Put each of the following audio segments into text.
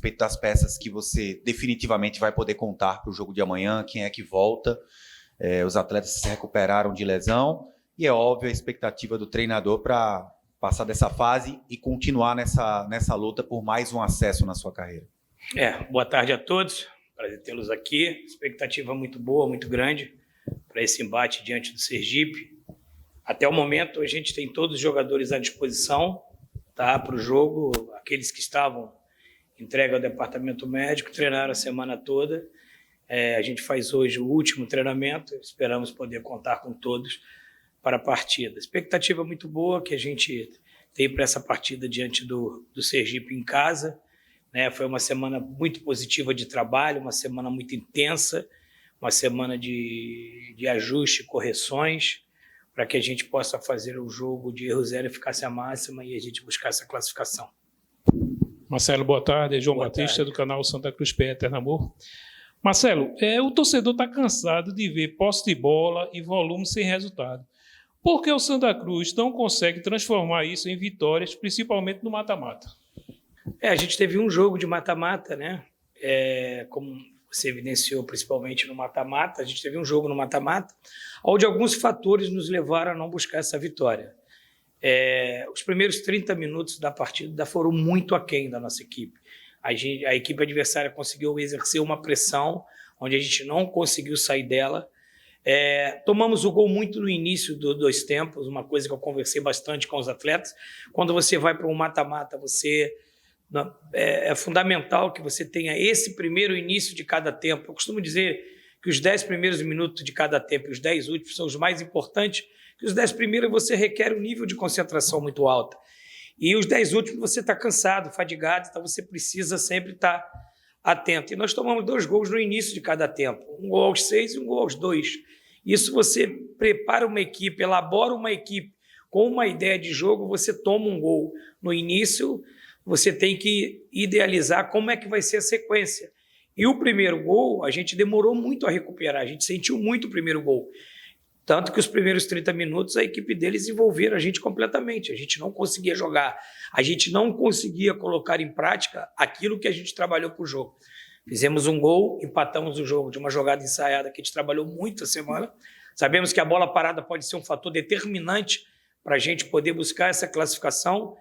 respeito das peças que você definitivamente vai poder contar para o jogo de amanhã, quem é que volta, os atletas se recuperaram de lesão, e é óbvio a expectativa do treinador para passar dessa fase e continuar nessa luta por mais um acesso na sua carreira. Boa tarde a todos, prazer tê-los aqui, expectativa muito boa, muito grande para esse embate diante do Sergipe. Até o momento a gente tem todos os jogadores à disposição, tá, para o jogo, aqueles que estavam entregue ao departamento médico, treinaram a semana toda. A gente faz hoje o último treinamento, esperamos poder contar com todos para a partida. Expectativa muito boa que a gente tem para essa partida diante do Sergipe em casa, né? Foi uma semana muito positiva de trabalho, uma semana muito intensa, uma semana de ajuste, correções, para que a gente possa fazer o jogo de erro zero, eficácia máxima e a gente buscar essa classificação. Marcelo, boa tarde. João Boa Batista, tarde. do canal Santa Cruz PE Eternamor. Marcelo, o torcedor está cansado de ver posse de bola e volume sem resultado. Por que o Santa Cruz não consegue transformar isso em vitórias, principalmente no mata-mata? A gente teve um jogo de mata-mata, né? Como você evidenciou, principalmente no mata-mata, a gente teve um jogo no mata-mata, onde alguns fatores nos levaram a não buscar essa vitória. Os primeiros 30 minutos da partida foram muito aquém da nossa equipe. A equipe adversária conseguiu exercer uma pressão, onde a gente não conseguiu sair dela. Tomamos o gol muito no início dos dois tempos, uma coisa que eu conversei bastante com os atletas. Quando você vai para um mata-mata, é fundamental que você tenha esse primeiro início de cada tempo. Eu costumo dizer que os 10 primeiros minutos de cada tempo e os 10 últimos são os mais importantes, que os 10 primeiros você requer um nível de concentração muito alto. E os 10 últimos você está cansado, fadigado, então você precisa sempre estar atento. E nós tomamos 2 gols no início de cada tempo, um gol aos 6 e um gol aos 2. Isso você prepara uma equipe, elabora uma equipe com uma ideia de jogo, você toma um gol no início, você tem que idealizar como é que vai ser a sequência. E o primeiro gol, a gente demorou muito a recuperar, a gente sentiu muito o primeiro gol. Tanto que os primeiros 30 minutos a equipe deles envolveram a gente completamente. A gente não conseguia jogar, a gente não conseguia colocar em prática aquilo que a gente trabalhou para o jogo. Fizemos um gol, empatamos o jogo de uma jogada ensaiada que a gente trabalhou muito a semana. Sabemos que a bola parada pode ser um fator determinante para a gente poder buscar essa classificação.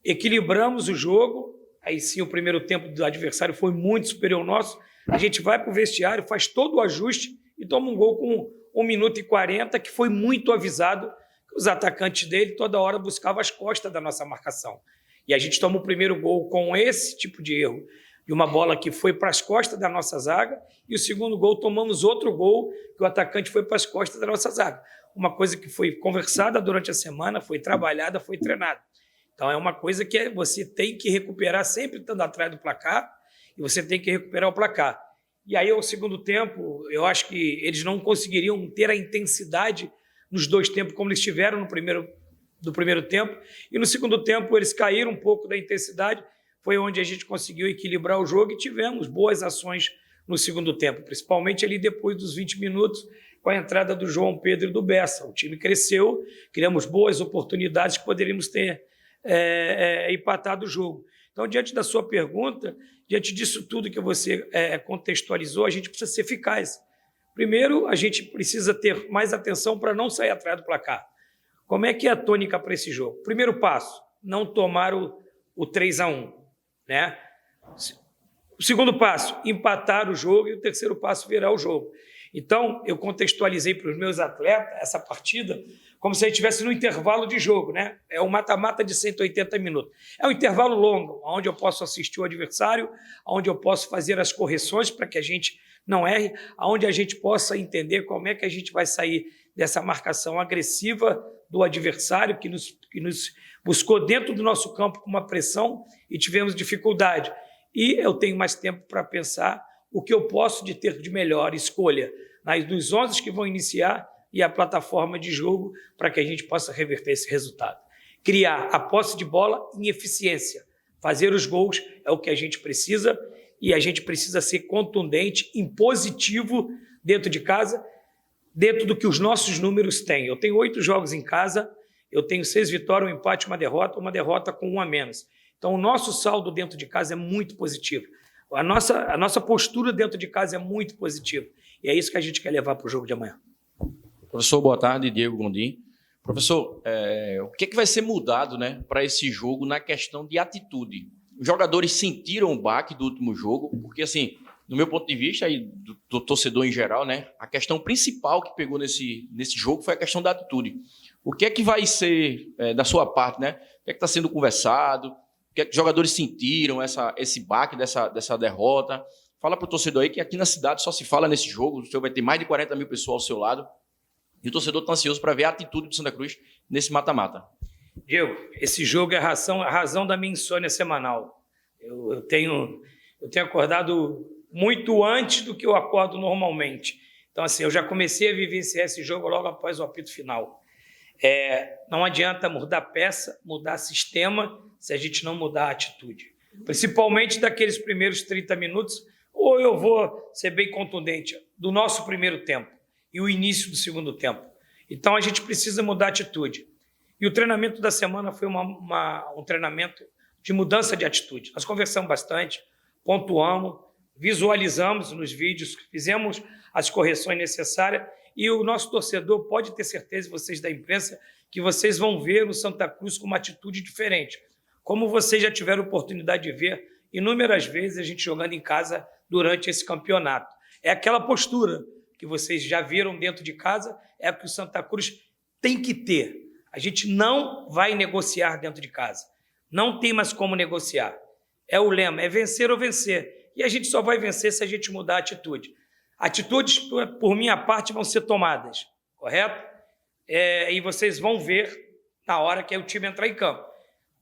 Equilibramos o jogo, aí sim o primeiro tempo do adversário foi muito superior ao nosso. A gente vai para o vestiário, faz todo o ajuste e toma um gol com 1 minuto e 40, que foi muito avisado, que os atacantes dele toda hora buscavam as costas da nossa marcação. E a gente toma o primeiro gol com esse tipo de erro, de uma bola que foi para as costas da nossa zaga, e o segundo gol tomamos outro gol, que o atacante foi para as costas da nossa zaga. Uma coisa que foi conversada durante a semana, foi trabalhada, foi treinada. Então é uma coisa que você tem que recuperar sempre estando atrás do placar, e você tem que recuperar o placar. E aí, ao segundo tempo, eu acho que eles não conseguiriam ter a intensidade nos 2 tempos como eles tiveram no primeiro tempo. E no segundo tempo, eles caíram um pouco da intensidade. Foi onde a gente conseguiu equilibrar o jogo e tivemos boas ações no segundo tempo, principalmente ali depois dos 20 minutos, com a entrada do João Pedro e do Bessa. O time cresceu, criamos boas oportunidades que poderíamos ter empatado o jogo. Então, diante da sua pergunta, diante disso tudo que você contextualizou, a gente precisa ser eficaz. Primeiro, a gente precisa ter mais atenção para não sair atrás do placar. Como é que é a tônica para esse jogo? Primeiro passo, não tomar o 3-1, né? O segundo passo, empatar o jogo, e o terceiro passo, virar o jogo. Então, eu contextualizei para os meus atletas essa partida como se a gente estivesse no intervalo de jogo, né? É um mata-mata de 180 minutos. É um intervalo longo, onde eu posso assistir o adversário, onde eu posso fazer as correções para que a gente não erre, onde a gente possa entender como é que a gente vai sair dessa marcação agressiva do adversário que nos buscou dentro do nosso campo com uma pressão e tivemos dificuldade. E eu tenho mais tempo para pensar o que eu posso ter de melhor escolha dos 11 que vão iniciar e a plataforma de jogo para que a gente possa reverter esse resultado. Criar a posse de bola em eficiência. Fazer os gols é o que a gente precisa e a gente precisa ser contundente, impositivo dentro de casa, dentro do que os nossos números têm. Eu tenho 8 jogos em casa, eu tenho 6 vitórias, um empate, uma derrota com 1 a menos. Então, o nosso saldo dentro de casa é muito positivo. A nossa postura dentro de casa é muito positiva. E é isso que a gente quer levar para o jogo de amanhã. Professor, boa tarde, Diego Gondim. Professor, o que vai ser mudado, né, para esse jogo na questão de atitude? Os jogadores sentiram o baque do último jogo, porque, assim, no meu ponto de vista, e do torcedor em geral, né, a questão principal que pegou nesse jogo foi a questão da atitude. O que é que vai ser da sua parte, né? O que é que está sendo conversado? O que é que os jogadores sentiram esse baque dessa derrota? Fala para o torcedor aí que aqui na cidade só se fala nesse jogo, o senhor vai ter mais de 40 mil pessoas ao seu lado, e o torcedor está ansioso para ver a atitude do Santa Cruz nesse mata-mata. Diego, esse jogo é a razão da minha insônia semanal. Eu tenho acordado muito antes do que eu acordo normalmente. Então, assim, eu já comecei a vivenciar esse jogo logo após o apito final. Não adianta mudar peça, mudar sistema, se a gente não mudar a atitude. Principalmente daqueles primeiros 30 minutos, ou eu vou ser bem contundente, do nosso primeiro tempo e o início do segundo tempo. Então, a gente precisa mudar a atitude. E o treinamento da semana foi um treinamento de mudança de atitude. Nós conversamos bastante, pontuamos, visualizamos nos vídeos, fizemos as correções necessárias e o nosso torcedor pode ter certeza, vocês da imprensa, que vocês vão ver o Santa Cruz com uma atitude diferente. Como vocês já tiveram oportunidade de ver inúmeras vezes a gente jogando em casa durante esse campeonato. É aquela postura que vocês já viram dentro de casa, é a que o Santa Cruz tem que ter. A gente não vai negociar dentro de casa. Não tem mais como negociar. É o lema, é vencer ou vencer. E a gente só vai vencer se a gente mudar a atitude. Atitudes, por minha parte, vão ser tomadas, correto? E vocês vão ver na hora que o time entrar em campo.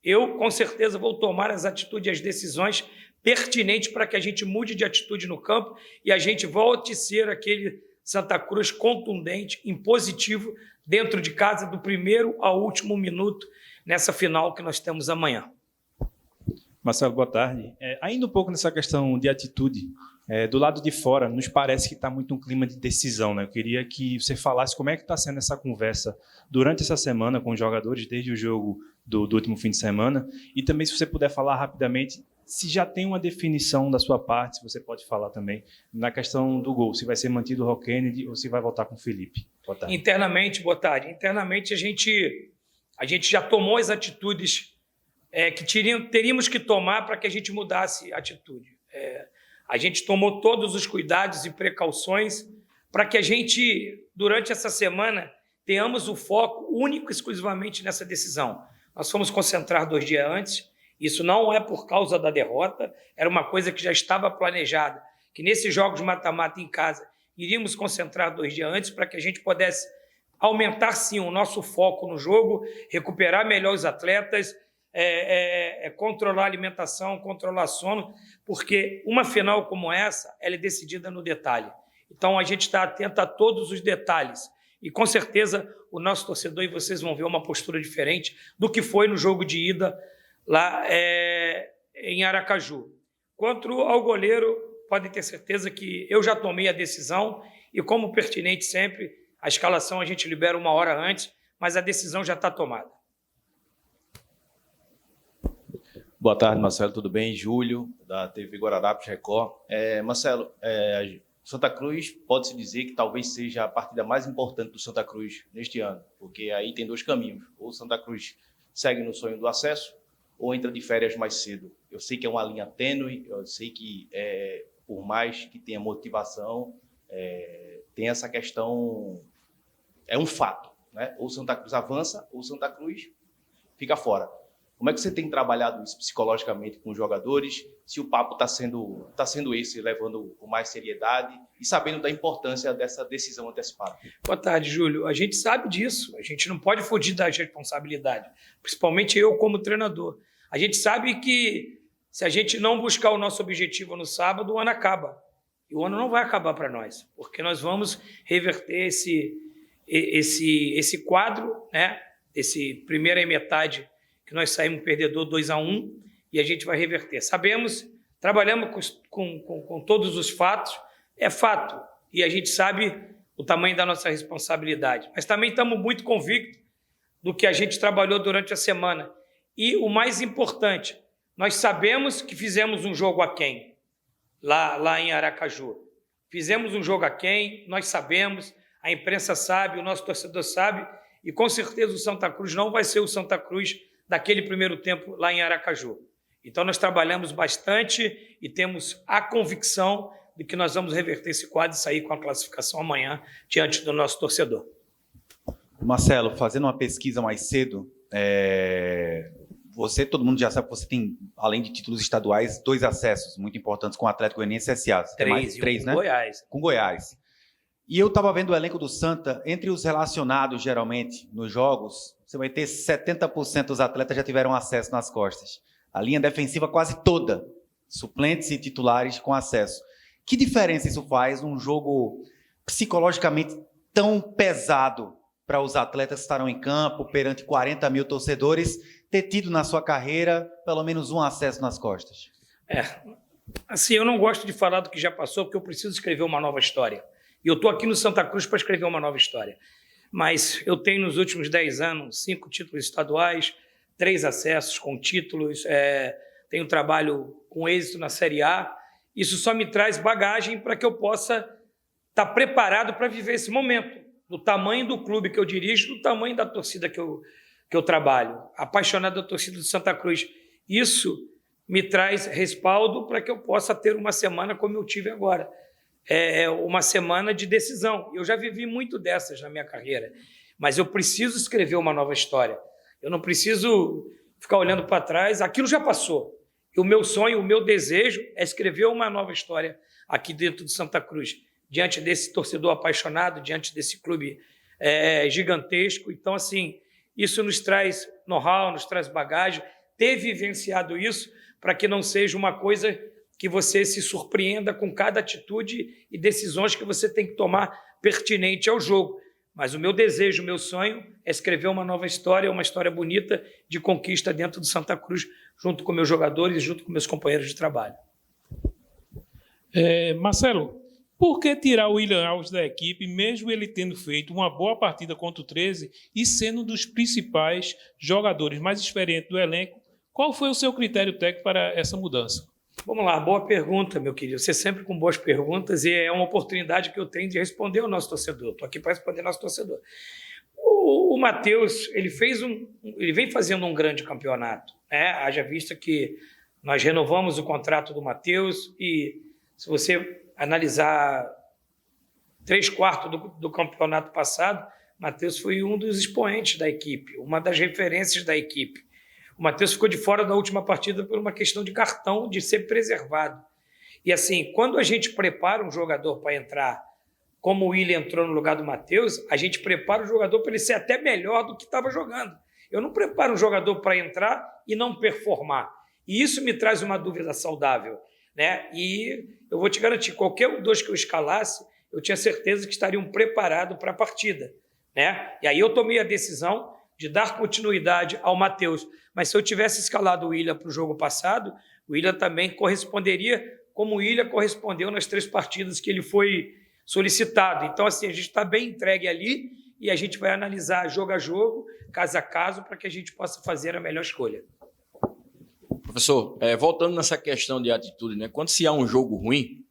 Eu, com certeza, vou tomar as atitudes e as decisões pertinentes para que a gente mude de atitude no campo e a gente volte a ser aquele Santa Cruz contundente, impositivo, dentro de casa, do primeiro ao último minuto, nessa final que nós temos amanhã. Marcelo, boa tarde. Ainda um pouco nessa questão de atitude, do lado de fora, nos parece que está muito um clima de decisão, né? Eu queria que você falasse como é que está sendo essa conversa durante essa semana com os jogadores, desde o jogo do último fim de semana, e também se você puder falar rapidamente, se já tem uma definição da sua parte, se você pode falar também, na questão do gol, se vai ser mantido o Rock Kennedy ou se vai voltar com o Felipe. Boa tarde. Boa tarde. Internamente, a gente já tomou as atitudes que teríamos que tomar para que a gente mudasse a atitude. A gente tomou todos os cuidados e precauções para que a gente, durante essa semana, tenhamos o foco único e exclusivamente nessa decisão. Nós fomos concentrar 2 dias antes, isso não é por causa da derrota, era uma coisa que já estava planejada, que nesses jogos mata-mata em casa, iríamos concentrar 2 dias antes para que a gente pudesse aumentar, sim, o nosso foco no jogo, recuperar melhor os atletas, controlar a alimentação, controlar sono, porque uma final como essa, ela é decidida no detalhe. Então, a gente está atento a todos os detalhes. E, com certeza, o nosso torcedor e vocês vão ver uma postura diferente do que foi no jogo de ida lá em Aracaju. Quanto ao goleiro, podem ter certeza que eu já tomei a decisão e, como pertinente sempre, a escalação a gente libera 1 hora antes, mas a decisão já está tomada. Boa tarde, Marcelo, tudo bem? Júlio, da TV Guararapes Record. Marcelo, Santa Cruz pode-se dizer que talvez seja a partida mais importante do Santa Cruz neste ano, porque aí tem 2 caminhos. Ou o Santa Cruz segue no sonho do acesso, ou entra de férias mais cedo. Eu sei que é uma linha tênue, eu sei que, por mais que tenha motivação, tem essa questão, é um fato, né? Ou o Santa Cruz avança, ou o Santa Cruz fica fora. Como é que você tem trabalhado isso psicologicamente com os jogadores? Se o papo está sendo esse, levando com mais seriedade e sabendo da importância dessa decisão antecipada? Boa tarde, Júlio. A gente sabe disso. A gente não pode fugir da responsabilidade, principalmente eu como treinador. A gente sabe que se a gente não buscar o nosso objetivo no sábado, o ano acaba. E o ano não vai acabar para nós, porque nós vamos reverter esse quadro, né? Esse primeira metade que nós saímos perdedor 2-1 e a gente vai reverter. Sabemos, trabalhamos com todos os fatos, é fato, e a gente sabe o tamanho da nossa responsabilidade. Mas também estamos muito convictos do que a gente trabalhou durante a semana. E o mais importante, Nós sabemos que fizemos um jogo aquém, lá em Aracaju. Fizemos um jogo aquém, nós sabemos, a imprensa sabe, o nosso torcedor sabe, e com certeza o Santa Cruz não vai ser o Santa Cruz daquele primeiro tempo lá em Aracaju. Então nós trabalhamos bastante e temos a convicção de que nós vamos reverter esse quadro e sair com a classificação amanhã diante do nosso torcedor. Marcelo, fazendo uma pesquisa mais cedo, todo mundo já sabe que você tem, além de títulos estaduais, 2 acessos muito importantes com o Atlético Goianiense e CSA. Três, né? Goiás. Com Goiás. E eu estava vendo o elenco do Santa, entre os relacionados, geralmente, nos jogos, você vai ter 70% dos atletas já tiveram acesso nas costas. A linha defensiva quase toda, suplentes e titulares com acesso. Que diferença isso faz num jogo psicologicamente tão pesado para os atletas que estarão em campo, perante 40 mil torcedores, ter tido na sua carreira pelo menos um acesso nas costas? Assim, eu não gosto de falar do que já passou, porque eu preciso escrever uma nova história. E eu estou aqui no Santa Cruz para escrever uma nova história. Mas eu tenho nos últimos 10 anos 5 títulos estaduais, 3 acessos com títulos, tenho trabalho com êxito na Série A. Isso só me traz bagagem para que eu possa estar preparado para viver esse momento, do tamanho do clube que eu dirijo, do tamanho da torcida que eu trabalho. Apaixonado da torcida do Santa Cruz. Isso me traz respaldo para que eu possa ter uma semana como eu tive agora. Uma semana de decisão. Eu já vivi muito dessas na minha carreira, mas eu preciso escrever uma nova história. Eu não preciso ficar olhando para trás. Aquilo já passou. E o meu sonho, o meu desejo é escrever uma nova história aqui dentro de Santa Cruz, diante desse torcedor apaixonado, diante desse clube gigantesco. Então, assim, isso nos traz know-how, nos traz bagagem, ter vivenciado isso para que não seja uma coisa que você se surpreenda com cada atitude e decisões que você tem que tomar pertinente ao jogo. Mas o meu desejo, o meu sonho é escrever uma nova história, uma história bonita de conquista dentro do Santa Cruz, junto com meus jogadores e junto com meus companheiros de trabalho. Marcelo, por que tirar o William Alves da equipe, mesmo ele tendo feito uma boa partida contra o 13 e sendo um dos principais jogadores mais experientes do elenco? Qual foi o seu critério técnico para essa mudança? Vamos lá, boa pergunta, meu querido. Você sempre com boas perguntas e é uma oportunidade que eu tenho de responder ao nosso torcedor. Estou aqui para responder ao nosso torcedor. O Matheus, ele vem fazendo um grande campeonato, né? Haja vista que nós renovamos o contrato do Matheus e, se você analisar 3/4 do campeonato passado, Matheus foi um dos expoentes da equipe, uma das referências da equipe. O Matheus ficou de fora da última partida por uma questão de cartão, de ser preservado. E assim, quando a gente prepara um jogador para entrar, como o Willian entrou no lugar do Matheus, a gente prepara o jogador para ele ser até melhor do que estava jogando. Eu não preparo um jogador para entrar e não performar. E isso me traz uma dúvida saudável, né? E eu vou te garantir, qualquer um dos que eu escalasse, eu tinha certeza que estariam preparados para a partida, né? E aí eu tomei a decisão de dar continuidade ao Matheus. Mas se eu tivesse escalado o Willian para o jogo passado, o Willian também corresponderia como o Willian correspondeu nas 3 partidas que ele foi solicitado. Então, assim, a gente está bem entregue ali e a gente vai analisar jogo a jogo, caso a caso, para que a gente possa fazer a melhor escolha. Professor, voltando nessa questão de atitude, né? Quando se há um jogo ruim,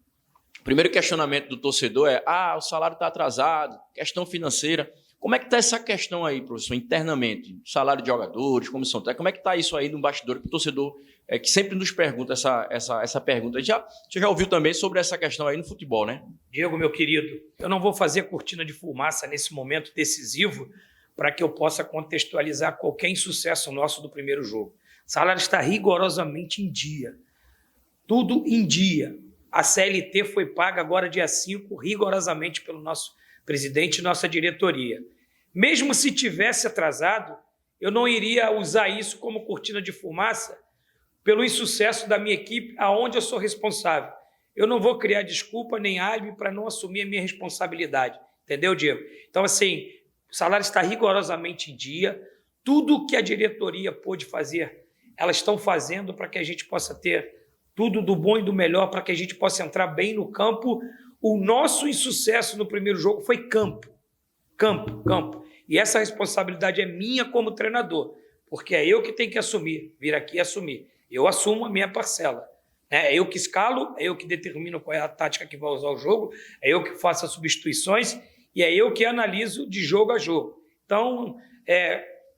o primeiro questionamento do torcedor é: o salário está atrasado, questão financeira. Como é que está essa questão aí, professor, internamente? Salário de jogadores, comissão técnica, como é que está isso aí no bastidor? Para o torcedor que sempre nos pergunta essa pergunta. Você já ouviu também sobre essa questão aí no futebol, né? Diego, meu querido, eu não vou fazer cortina de fumaça nesse momento decisivo para que eu possa contextualizar qualquer insucesso nosso do primeiro jogo. O salário está rigorosamente em dia. Tudo em dia. A CLT foi paga agora dia 5, rigorosamente pelo nosso presidente e nossa diretoria. Mesmo se tivesse atrasado, eu não iria usar isso como cortina de fumaça pelo insucesso da minha equipe, aonde eu sou responsável. Eu não vou criar desculpa nem álibi para não assumir a minha responsabilidade. Entendeu, Diego? Então, assim, o salário está rigorosamente em dia. Tudo que a diretoria pôde fazer, elas estão fazendo para que a gente possa ter tudo do bom e do melhor, para que a gente possa entrar bem no campo. O nosso insucesso no primeiro jogo foi campo. E essa responsabilidade é minha como treinador, porque é eu que tenho que assumir, vir aqui e assumir. eu assumo a minha parcela. É eu que escalo, é eu que determino qual é a tática que vai usar o jogo, é eu que faço as substituições e é eu que analiso de jogo a jogo. Então,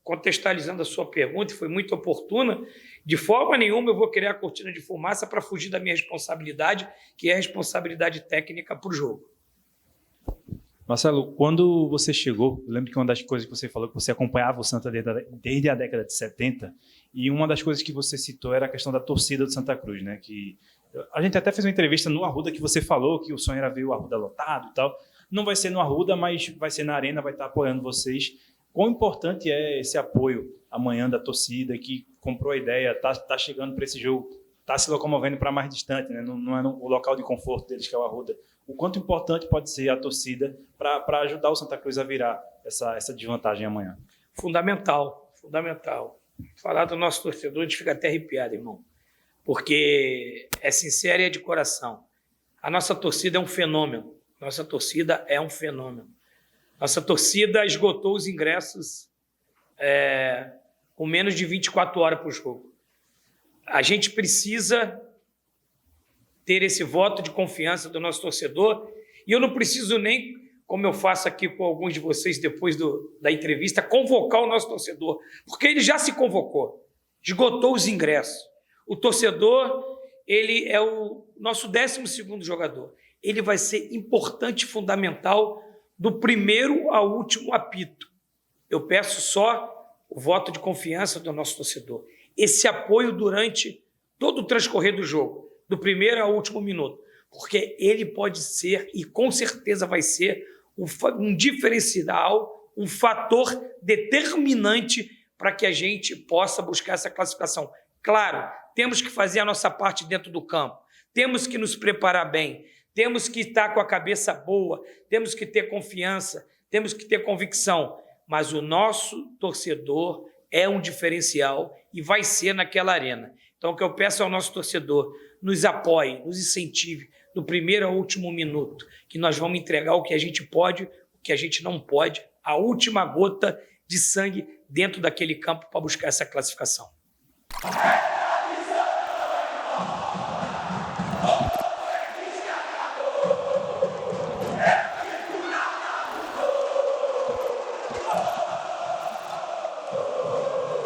contextualizando a sua pergunta, foi muito oportuna, de forma nenhuma eu vou criar a cortina de fumaça para fugir da minha responsabilidade, que é a responsabilidade técnica para o jogo. Marcelo, quando você chegou, eu lembro que uma das coisas que você falou que você acompanhava o Santa desde a década de 70, e uma das coisas que você citou era a questão da torcida do Santa Cruz, né? Que a gente até fez uma entrevista no Arruda que você falou que o sonho era ver o Arruda lotado e tal. Não vai ser no Arruda, mas vai ser na Arena, vai estar apoiando vocês. Quão importante é esse apoio amanhã da torcida que comprou a ideia, está chegando para esse jogo, está se locomovendo para mais distante, né? Não é o local de conforto deles, que é o Arruda. O quanto importante pode ser a torcida para ajudar o Santa Cruz a virar essa desvantagem amanhã? Fundamental. Falar do nosso torcedor, a gente fica até arrepiado, irmão, porque é sincero e é de coração. A nossa torcida é um fenômeno. Nossa torcida esgotou os ingressos com menos de 24 horas para o jogo. A gente precisa ter esse voto de confiança do nosso torcedor, e eu não preciso nem, como eu faço aqui com alguns de vocês depois da entrevista, convocar o nosso torcedor, porque ele já se convocou, esgotou os ingressos. O torcedor, ele é o nosso 12º jogador. Ele vai ser importante e fundamental do primeiro ao último apito. Eu peço só o voto de confiança do nosso torcedor. Esse apoio durante todo o transcorrer do jogo, do primeiro ao último minuto, porque ele pode ser, e com certeza vai ser, um diferencial, um fator determinante para que a gente possa buscar essa classificação. Claro, temos que fazer a nossa parte dentro do campo, temos que nos preparar bem, temos que estar com a cabeça boa, temos que ter confiança, temos que ter convicção, mas o nosso torcedor é um diferencial e vai ser naquela arena. Então, o que eu peço ao nosso torcedor, nos apoie, nos incentive, do primeiro ao último minuto, que nós vamos entregar o que a gente pode, o que a gente não pode, a última gota de sangue dentro daquele campo para buscar essa classificação.